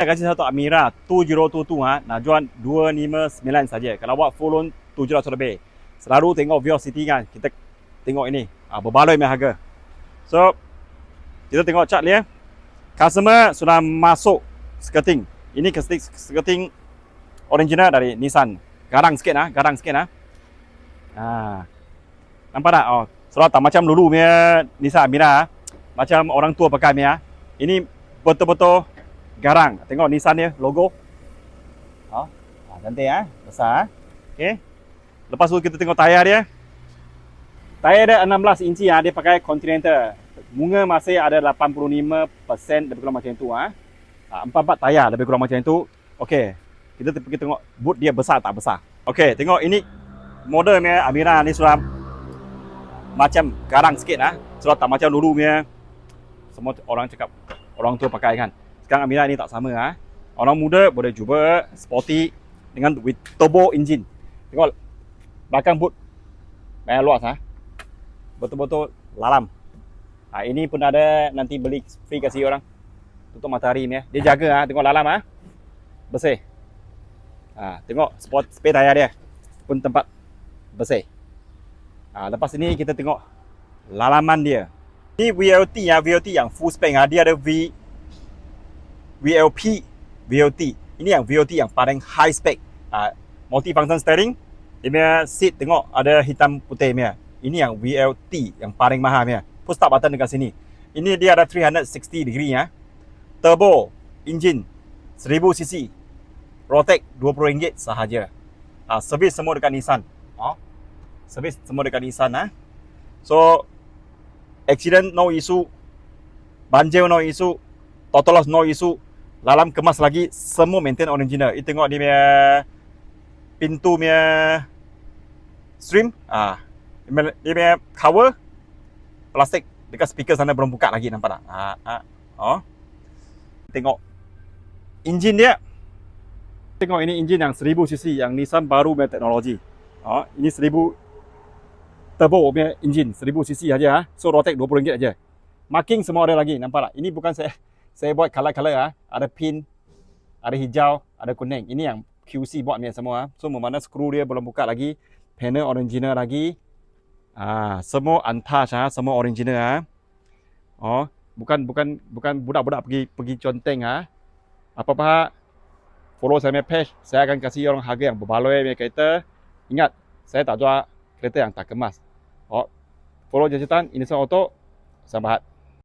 Saya kasih satu Amira 2022 nak jual 259 saja. Kalau buat full loan 700 lebih. Selalu tengok Velocity kan, kita tengok ini berbaloi punya harga. So kita tengok chart dia. Customer sudah masuk skirting. Ini skirting original dari Nissan. Garang sikit nampak tak? Oh, sudah tak macam dulu punya Nissan Amira. Macam orang tua pakai punya. Ini betul-betul garang. Tengok Nissan dia, logo. Cantik besar. Okey. Lepas tu kita tengok tayar dia. Tayar dia 16 inci dia pakai Continental. Bunga masih ada 85% lebih kurang macam itu 4 tayar lebih kurang macam itu. Okey. Kita pergi tengok boot dia besar tak besar. Okey, tengok ini modelnya Amira ni sudah macam garang sikit Sudah tak macam dulu punya semua orang cakap orang tua pakai kan. Sekarang Amira ni tak sama Orang muda boleh cuba sporty dengan with turbo engine. Tengok belakang boot banyak luas betul-betul lalam. Ini pun ada nanti beli free kasih orang. Tutup matahari ni dia jaga tengok lalam bersih. Tengok spare tayar dia pun tempat bersih. Lepas ini kita tengok lalaman dia. Ini VLT yang full spec dia ada VLP VLT. Ini yang VLT yang paling high spec. Multi function steering. Dia punya seat tengok ada hitam putih punya. Ini yang VLT yang paling mahal punya. Push start button dekat sini. Ini dia ada 360 degree Turbo engine 1000cc. Rotek RM20 sahaja. Servis semua dekat Nissan. Servis semua dekat Nissan So accident no issue. Banjir no issue. Total loss no issue. Lalam kemas lagi, semua maintain original. Ini tengok dia punya pintu punya stream. Dia punya cover plastik dekat speaker sana belum buka lagi, nampak tak? Tengok engine dia. Tengok ini engine yang 1000cc yang Nissan baru punya teknologi. Ini 1000 turbo punya engine 1000cc aja So rotek RM20 aja. Marking semua ada lagi, nampak tak? Ini bukan saya buat color ada pin, ada hijau, ada kuning. Ini yang QC buat punya semua. So mana skru dia belum buka lagi, panel original lagi. Semua untouched semua original bukan budak-budak pergi conteng Apa-apa follow saya punya page, saya akan kasih orang harga yang berbaloi punya kereta. Ingat, saya tak jual kereta yang tak kemas. Follow jejatan Innocent Auto. Selamat.